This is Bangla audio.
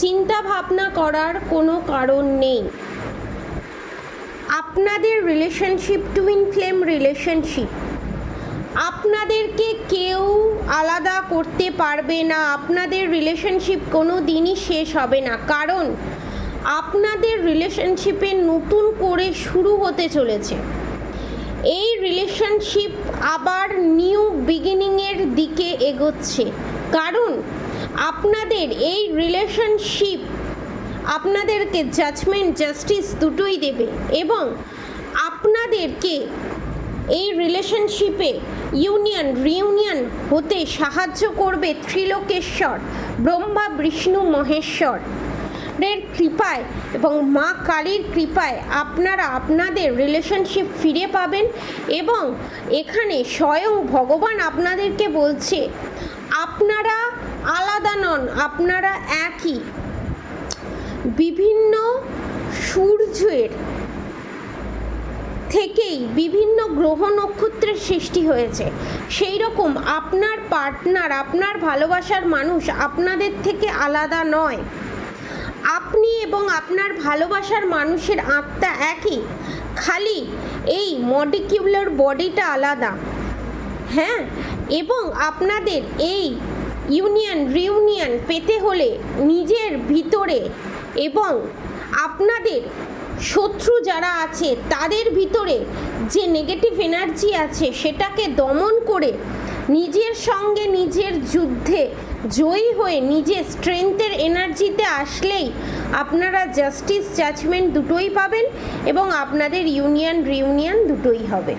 চিন্তা ভাবনা করার কোনো কারণ নেই। আপনাদের রিলেশনশিপ টুইন ফ্লেম রিলেশনশিপ, আপনাদেরকে কেউ আলাদা করতে পারবে না। আপনাদের রিলেশনশিপ কোনো দিনই শেষ হবে না, কারণ আপনাদের রিলেশনশিপে নতুন করে শুরু হতে চলেছে। এই রিলেশনশিপ আবার নিউ বিগিনিংয়ের দিকে এগোচ্ছে, কারণ আপনাদের এই রিলেশনশিপ আপনাদেরকে জাজমেন্ট জাস্টিস দুটোই দেবে এবং আপনাদেরকে এই রিলেশনশিপে রিউনিয়ন হতে সাহায্য করবে ত্রিলোকেশ্বর ব্রহ্মা বিষ্ণু মহেশ্বর এর কৃপায় এবং মা কালীর কৃপায় আপনারা আপনাদের রিলেশনশিপ ফিরে পাবেন। এবং এখানে স্বয়ং ভগবান আপনাদেরকে বলছে আপনারা আলাদা নন, আপনারা একই। বিভিন্ন সূর্যের থেকেই বিভিন্ন গ্রহ নক্ষত্রের সৃষ্টি হয়েছে, সেই রকম আপনার পার্টনার, আপনার ভালোবাসার মানুষ আপনাদের থেকে আলাদা নয়। আপনি এবং আপনার ভালোবাসার মানুষের আত্মা একই, খালি এই মলিকিউলার বডিটা আলাদা। হ্যাঁ, এবং আপনাদের এই রিউনিয়ন পেতে হলে নিজের ভিতরে এবং আপনাদের শত্রু যারা আছে তাদের ভিতরে যে নেগেটিভ এনার্জি আছে সেটাকে দমন করে নিজের সঙ্গে নিজের যুদ্ধে জয়ী হয়ে নিজের স্ট্রেংথের এনার্জিতে আসলেই আপনারা জাস্টিস জাজমেন্ট দুটোই পাবেন এবং আপনাদের রিউনিয়ন দুটোই হবে।